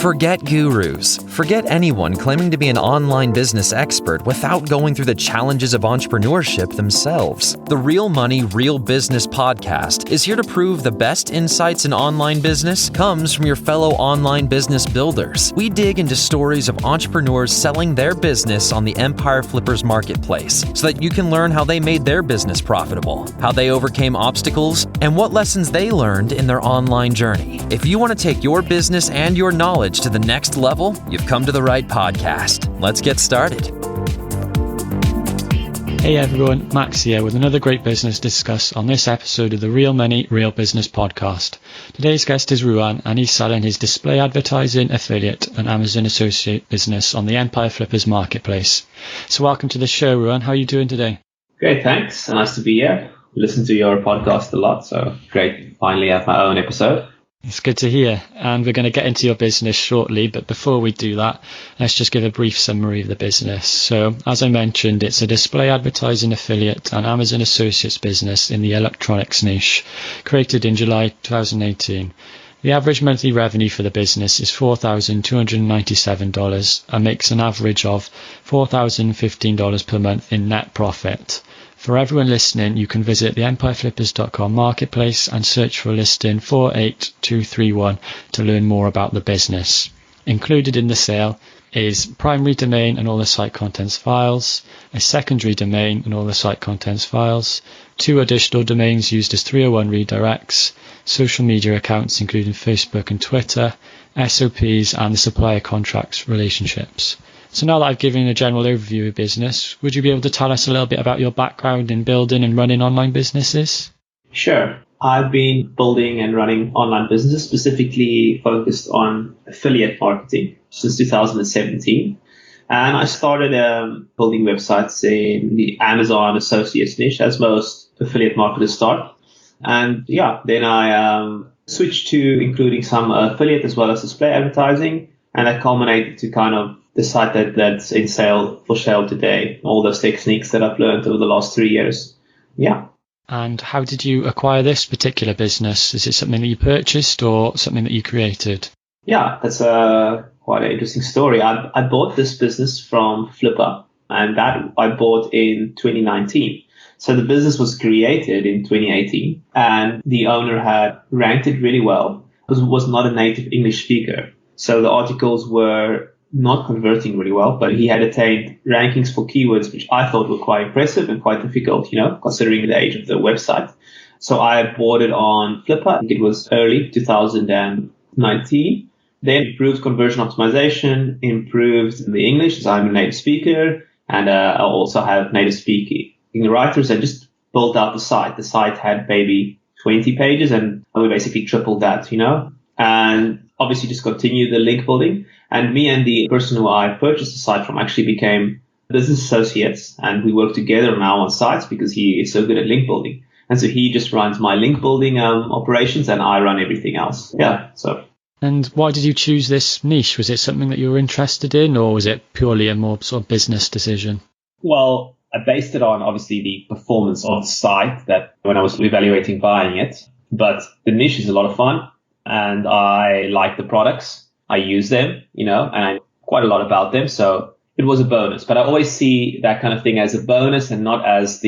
Forget gurus. Forget anyone claiming to be an online business expert without going through the challenges of entrepreneurship themselves. The Real Money, Real Business podcast is here to prove the best insights in online business comes from your fellow online business builders. We dig into stories of entrepreneurs selling their business on the Empire Flippers marketplace so that you can learn how they made their business profitable, how they overcame obstacles, and what lessons they learned in their online journey. If you want to take your business and your knowledge to the next level, you've come to the right podcast. Let's get started. Hey everyone, Max here with another great business to discuss on this episode of the Real Money, Real Business podcast. Today's guest is Ruan, and he's selling his display advertising, affiliate and Amazon associate business on the Empire Flippers marketplace. So welcome to the show, Ruan. How are you doing today? Great, thanks. Nice to be here. Listen to your podcast a lot, so great. Finally have my own episode. It's good to hear, and we're going to get into your business shortly, but before we do that, let's just give a brief summary of the business. So, as I mentioned, it's a display advertising affiliate and Amazon associates business in the electronics niche, created in July 2018. The average monthly revenue for the business is $4,297 and makes an average of $4,015 per month in net profit. For everyone listening, you can visit the empireflippers.com marketplace and search for listing 48231 to learn more about the business. Included in the sale is primary domain and all the site contents files, a secondary domain and all the site contents files, 2 additional domains used as 301 redirects, social media accounts including Facebook and Twitter, SOPs and the supplier contracts relationships. So now that I've given a general overview of business, would you be able to tell us a little bit about your background in building and running online businesses? Sure. I've been building and running online businesses, specifically focused on affiliate marketing since 2017. And I started building websites in the Amazon associates niche, as most affiliate marketers start. And then I switched to including some affiliate as well as display advertising. And that culminated to kind of the site that's in sale for sale today, all those techniques that I've learned over the last 3 years. Yeah. And how did you acquire this particular business? Is it something that you purchased or something that you created? Yeah, that's quite an interesting story. I bought this business from Flipper, and that I bought in 2019. So the business was created in 2018, and the owner had ranked it really well because it was not a native English speaker. So the articles were not converting really well, but he had attained rankings for keywords, which I thought were quite impressive and quite difficult, considering the age of the website. So I bought it on Flipper. I think it was early 2019. Then improved conversion optimization, improved the English, as I'm a native speaker, and I also have native speaking writers, and just built out the site. The site had maybe 20 pages, and we basically tripled that, and obviously just continued the link building. And me and the person who I purchased the site from actually became business associates, and we work together now on sites because he is so good at link building. And so he just runs my link building operations, and I run everything else. Yeah. And why did you choose this niche? Was it something that you were interested in, or was it purely a more sort of business decision? Well, I based it on obviously the performance of the site that when I was evaluating buying it, but the niche is a lot of fun. And I like the products. I use them, and I know quite a lot about them. So it was a bonus. But I always see that kind of thing as a bonus and not as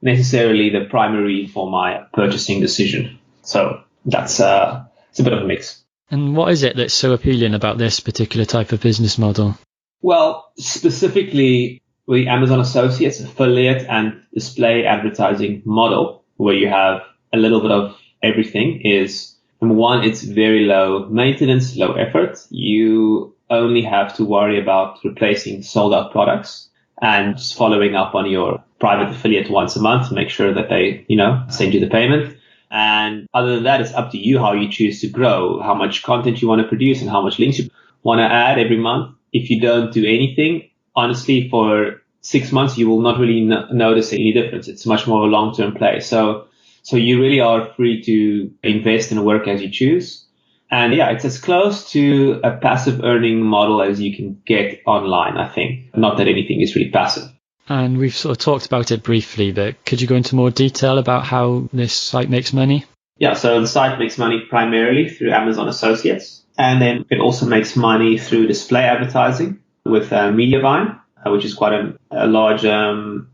necessarily the primary for my purchasing decision. So it's a bit of a mix. And what is it that's so appealing about this particular type of business model? Well, specifically the Amazon Associates affiliate and display advertising model, where you have a little bit of everything, is number one, it's very low maintenance, low effort. You only have to worry about replacing sold out products and just following up on your private affiliate once a month to make sure that they, send you the payment. And other than that, it's up to you how you choose to grow, how much content you want to produce and how much links you want to add every month. If you don't do anything, honestly, for 6 months, you will not really notice any difference. It's much more of a long-term play. So you really are free to invest and work as you choose. And it's as close to a passive earning model as you can get online, I think. Not that anything is really passive. And we've sort of talked about it briefly, but could you go into more detail about how this site makes money? Yeah, so the site makes money primarily through Amazon Associates. And then it also makes money through display advertising with media buying, which is quite a large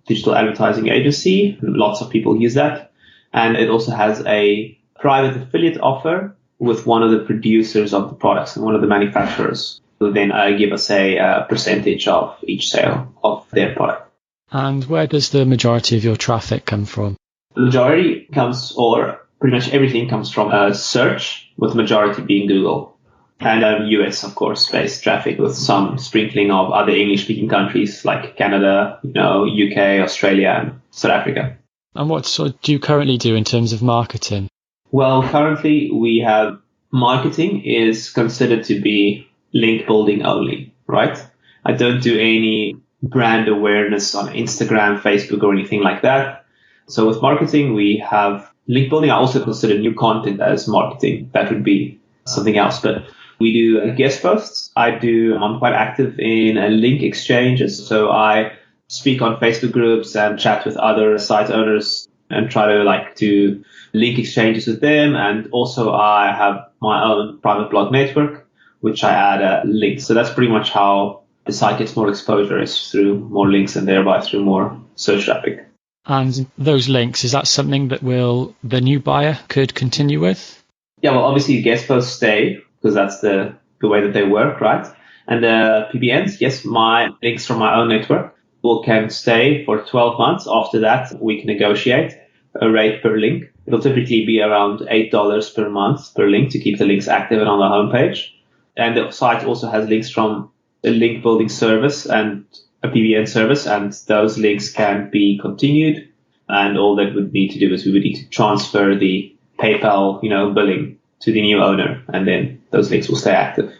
digital advertising agency. Lots of people use that. And it also has a private affiliate offer with one of the producers of the products and one of the manufacturers who then give us a percentage of each sale of their product. And where does the majority of your traffic come from? The majority comes, or pretty much everything comes from search, with the majority being Google. And US, of course, based traffic with some sprinkling of other English-speaking countries like Canada, UK, Australia, and South Africa. And what sort do you currently do in terms of marketing? Well, currently we have marketing is considered to be link building only, right? I don't do any brand awareness on Instagram, Facebook, or anything like that. So with marketing, we have link building. I also consider new content as marketing. That would be something else, but we do guest posts. I'm quite active in link exchanges. So I speak on Facebook groups and chat with other site owners and try to do link exchanges with them. And also I have my own private blog network, which I add links. So that's pretty much how the site gets more exposure, is through more links and thereby through more search traffic. And those links, is that something that the new buyer could continue with? Yeah, well, obviously guest posts stay because that's the way that they work, right? And the PBNs, yes, my links from my own network can stay for 12 months. After that, we can negotiate a rate per link. It'll typically be around $8 per month per link to keep the links active and on the homepage. And the site also has links from a link building service and a PBN service, and those links can be continued. And all that would need to do is we would need to transfer the PayPal, billing to the new owner, and then those links will stay active.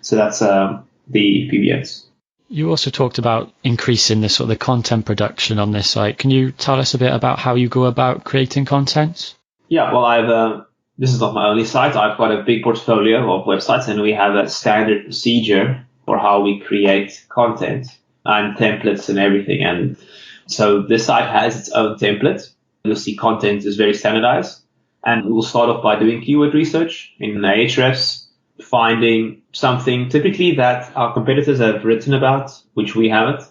So that's the PBNs. You also talked about increasing the content production on this site. Can you tell us a bit about how you go about creating content? Yeah, well, this is not my only site. I've got a big portfolio of websites, and we have a standard procedure for how we create content and templates and everything. And so this site has its own template. You'll see content is very standardized. And we'll start off by doing keyword research in Ahrefs, finding something typically that our competitors have written about, which we haven't,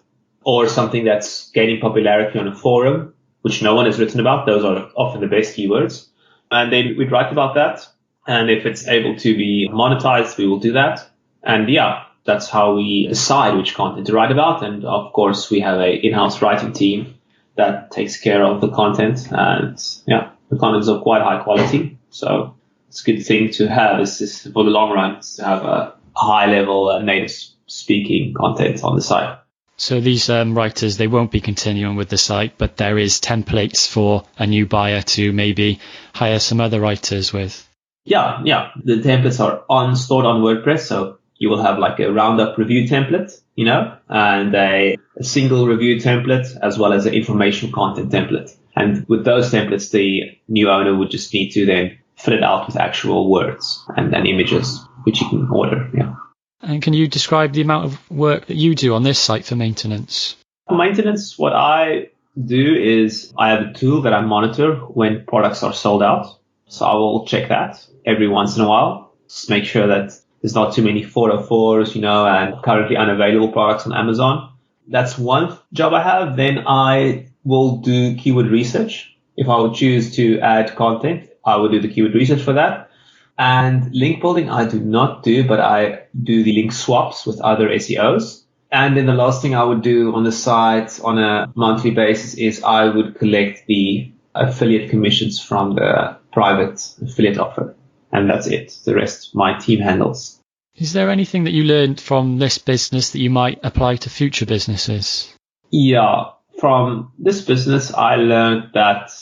or something that's gaining popularity on a forum, which no one has written about. Those are often the best keywords. And then we'd write about that. And if it's able to be monetized, we will do that. And yeah, that's how we decide which content to write about. And of course, we have an in-house writing team that takes care of the content. And yeah, the content is of quite high quality. So it's a good thing to have is for the long run, is to have a high level native speaking content on the site. So these writers, they won't be continuing with the site, but there is templates for a new buyer to maybe hire some other writers with. Yeah. The templates are stored on WordPress. So you will have like a roundup review template, and a single review template, as well as an information content template. And with those templates, the new owner would just need to then fill it out with actual words and images, which you can order. Yeah. And can you describe the amount of work that you do on this site for maintenance? For maintenance, what I do is I have a tool that I monitor when products are sold out. So I will check that every once in a while, just make sure that there's not too many 404s, and currently unavailable products on Amazon. That's one job I have. Then I will do keyword research. If I would choose to add content, I would do the keyword research for that. And link building, I do not do, but I do the link swaps with other SEOs. And then the last thing I would do on the site on a monthly basis is I would collect the affiliate commissions from the private affiliate offer. And that's it. The rest my team handles. Is there anything that you learned from this business that you might apply to future businesses? Yeah. From this business, I learned that,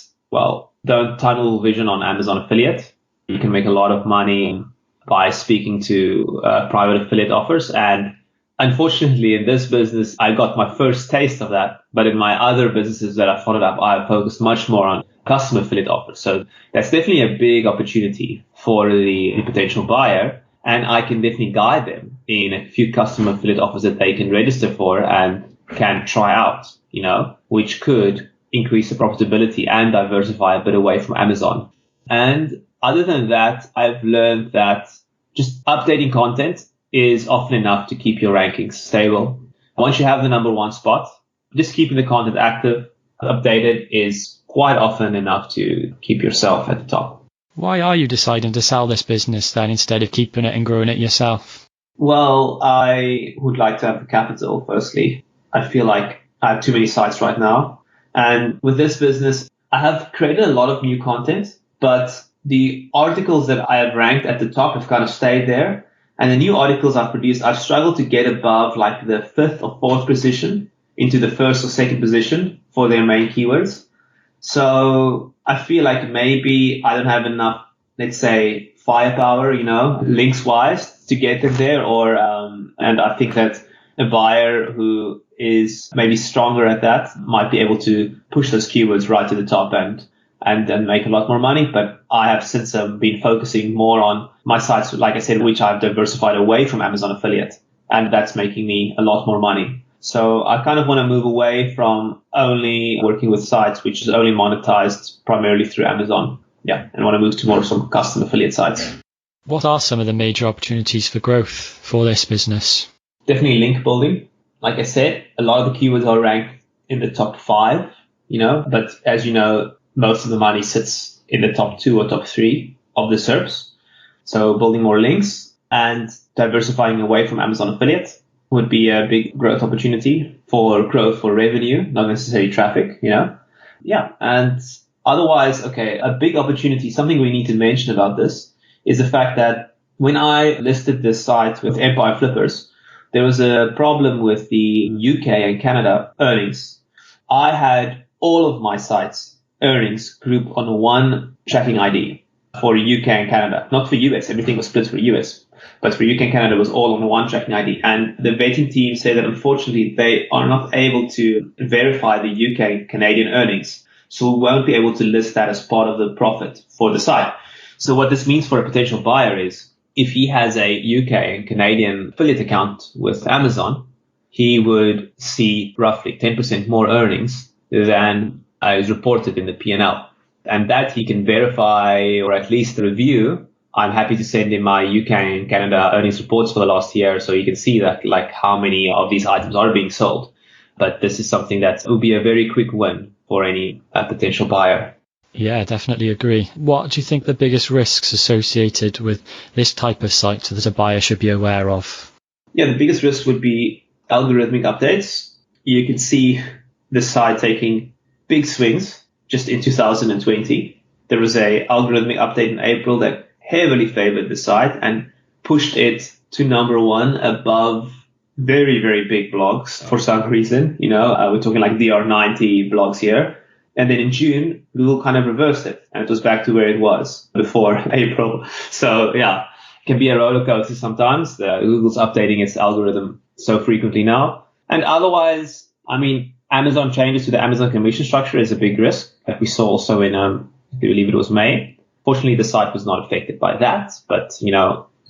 don't tunnel vision on Amazon affiliate. You can make a lot of money by speaking to private affiliate offers. And unfortunately, in this business, I got my first taste of that. But in my other businesses that I followed up, I focused much more on custom affiliate offers. So that's definitely a big opportunity for the potential buyer. And I can definitely guide them in a few custom affiliate offers that they can register for and can try out, which could increase the profitability and diversify a bit away from Amazon. And other than that, I've learned that just updating content is often enough to keep your rankings stable. Once you have the number one spot, just keeping the content active, updated is quite often enough to keep yourself at the top. Why are you deciding to sell this business then instead of keeping it and growing it yourself? Well, I would like to have the capital, firstly. I feel like I have too many sites right now. And with this business, I have created a lot of new content, but the articles that I have ranked at the top have kind of stayed there. And the new articles I've produced, I've struggled to get above like the 5th or 4th position into the 1st or 2nd position for their main keywords. So I feel like maybe I don't have enough, let's say, firepower, links wise to get them there. And I think that a buyer who is maybe stronger at that might be able to push those keywords right to the top and then make a lot more money. But I have since been focusing more on my sites, like I said, which I've diversified away from Amazon affiliate. And that's making me a lot more money. So I kind of want to move away from only working with sites which is only monetized primarily through Amazon. Yeah, and want to move to more some custom affiliate sites. What are some of the major opportunities for growth for this business? Definitely link building. Like I said, a lot of the keywords are ranked in the top 5, but as you know, most of the money sits in the top 2 or top 3 of the SERPs. So building more links and diversifying away from Amazon affiliate would be a big growth opportunity for growth for revenue, not necessarily traffic, Yeah. And otherwise, a big opportunity, something we need to mention about this is the fact that when I listed this site with Empire Flippers, there was a problem with the UK and Canada earnings. I had all of my sites earnings grouped on one tracking ID for UK and Canada, not for US. Everything was split for US. But for UK and Canada, it was all on one tracking ID. And the vetting team said that unfortunately, they are not able to verify the UK and Canadian earnings. So we won't be able to list that as part of the profit for the site. So what this means for a potential buyer is if he has a UK and Canadian affiliate account with Amazon, he would see roughly 10% more earnings than is reported in the P&L. And that he can verify or at least review. I'm happy to send him my UK and Canada earnings reports for the last year so you can see that like how many of these items are being sold. But this is something that will be a very quick win for any potential buyer. Yeah, definitely agree. What do you think the biggest risks associated with this type of site that a buyer should be aware of? Yeah, the biggest risk would be algorithmic updates. You can see the site taking big swings just in 2020. There was a algorithmic update in April that heavily favored the site and pushed it to number 1 above very, very big blogs for some reason. We're talking like DR90 blogs here. And then in June, Google kind of reversed it and it was back to where it was before April. So yeah, it can be a roller coaster sometimes. Google's updating its algorithm so frequently now. And otherwise, Amazon changes to the Amazon commission structure is a big risk that we saw also in, I believe it was May. Fortunately, the site was not affected by that, but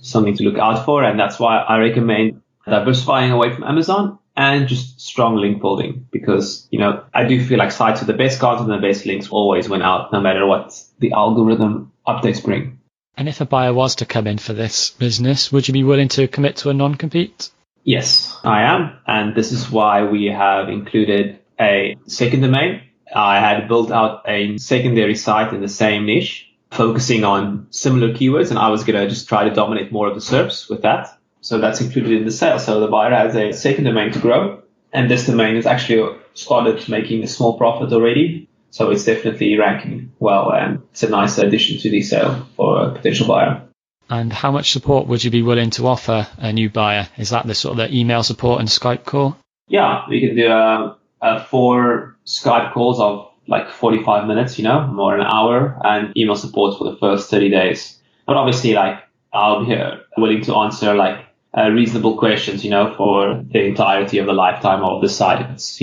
something to look out for. And that's why I recommend diversifying away from Amazon and just strong link building because, I do feel like sites with the best content and the best links always win out no matter what the algorithm updates bring. And if a buyer was to come in for this business, would you be willing to commit to a non-compete? Yes, I am. And this is why we have included a second domain. I had built out a secondary site in the same niche, focusing on similar keywords. And I was going to just try to dominate more of the SERPs with that. So that's included in the sale. So the buyer has a second domain to grow. And this domain has actually started making a small profit already. So it's definitely ranking well. And it's a nice addition to the sale for a potential buyer. And how much support would you be willing to offer a new buyer? Is that the sort of the email support and Skype call? Yeah, we can do 4 Skype calls of like 45 minutes, more an hour, and email support for the first 30 days. But obviously, I'll be willing to answer reasonable questions, for the entirety of the lifetime of the site. It's,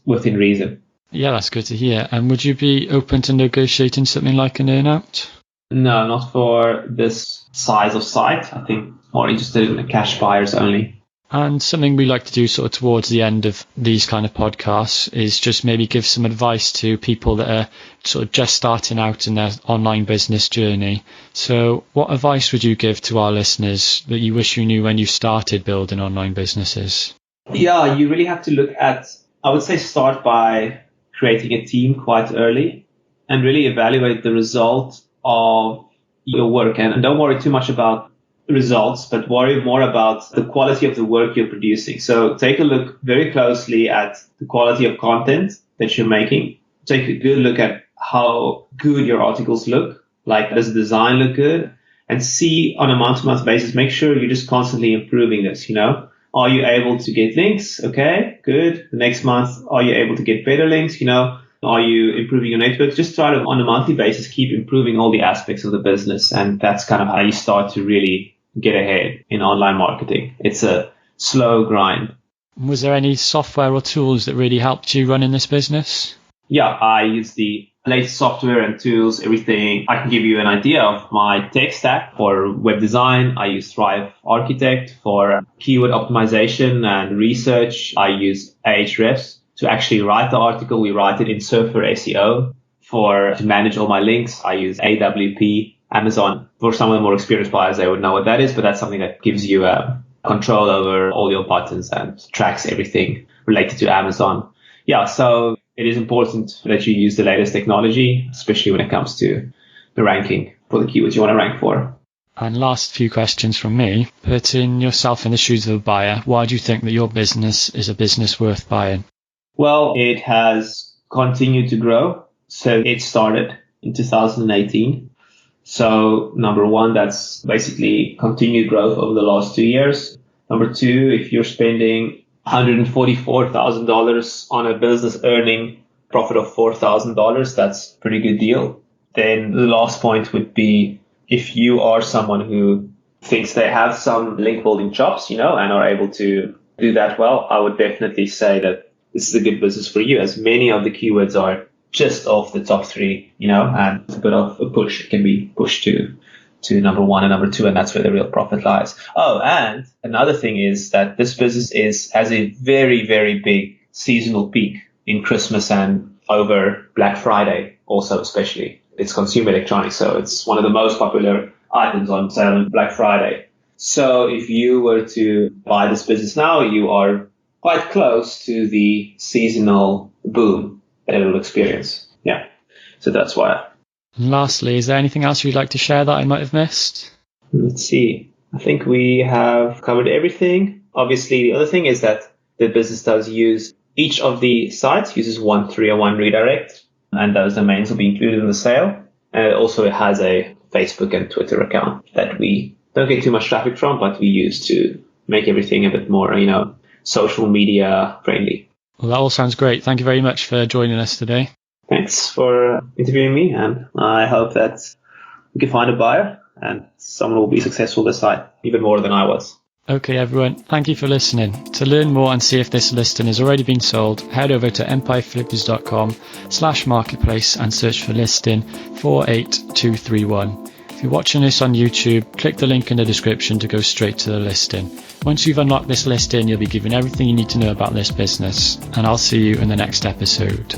within reason. Yeah, that's good to hear. And would you be open to negotiating something like an earn-out? No, not for this size of site. I think more interested in the cash buyers only. And something we like to do sort of towards the end of these kind of podcasts is just maybe give some advice to people that are sort of just starting out in their online business journey. So what advice would you give to our listeners that you wish you knew when you started building online businesses? Yeah, you really have to look at, I would say, start by creating a team quite early and really evaluate the result of your work. And don't worry too much about results, but worry more about the quality of the work you're producing. So take a look very closely at the quality of content that you're making. Take a good look at how good your articles look. Like, does the design look good? And see on a month-to-month basis, make sure you're just constantly improving this, Are you able to get links? Okay, good. The next month, are you able to get better links? Are you improving your network? Just try to, on a monthly basis, keep improving all the aspects of the business. And that's kind of how you start to really get ahead in online marketing. It's a slow grind. Was there any software or tools that really helped you run in this business? Yeah, I use the latest software and tools, everything. I can give you an idea of my tech stack for web design. I use Thrive Architect for keyword optimization and research. I use Ahrefs to actually write the article. We write it in Surfer SEO. To manage all my links, I use AWP. Amazon, for some of the more experienced buyers, they would know what that is, but that's something that gives you control over all your buttons and tracks everything related to Amazon. Yeah, so it is important that you use the latest technology, especially when it comes to the ranking for the keywords you want to rank for. And last few questions from me. Putting yourself in the shoes of a buyer, why do you think that your business is a business worth buying? Well, it has continued to grow. So it started in 2018. So number one, that's basically continued growth over the last 2 years. Number two, if you're spending $144,000 on a business earning profit of $4,000, that's a pretty good deal. Then the last point would be, if you are someone who thinks they have some link building chops, and are able to do that well, I would definitely say that this is a good business for you, as many of the keywords are just off the top three, and it's a bit of a push. It can be pushed to number one and number two, and that's where the real profit lies. Oh, and another thing is that this business has a very, very big seasonal peak in Christmas and over Black Friday also, especially. It's consumer electronics, so it's one of the most popular items on sale on Black Friday. So if you were to buy this business now, you are quite close to the seasonal boom that it will experience. Yeah. So that's why. Lastly, is there anything else you'd like to share that I might have missed? Let's see. I think we have covered everything. Obviously, the other thing is that the business does use, each of the sites uses one 301 redirect, and those domains will be included in the sale. And it also has a Facebook and Twitter account that we don't get too much traffic from, but we use to make everything a bit more, social media friendly. Well, that all sounds great. Thank you very much for joining us today. Thanks for interviewing me, and I hope that we can find a buyer and someone will be successful this site, even more than I was. Okay, everyone. Thank you for listening. To learn more and see if this listing has already been sold, head over to empireflippers.com/marketplace and search for listing 48231. If you're watching this on YouTube, click the link in the description to go straight to the listing. Once you've unlocked this listing, you'll be given everything you need to know about this business, and I'll see you in the next episode.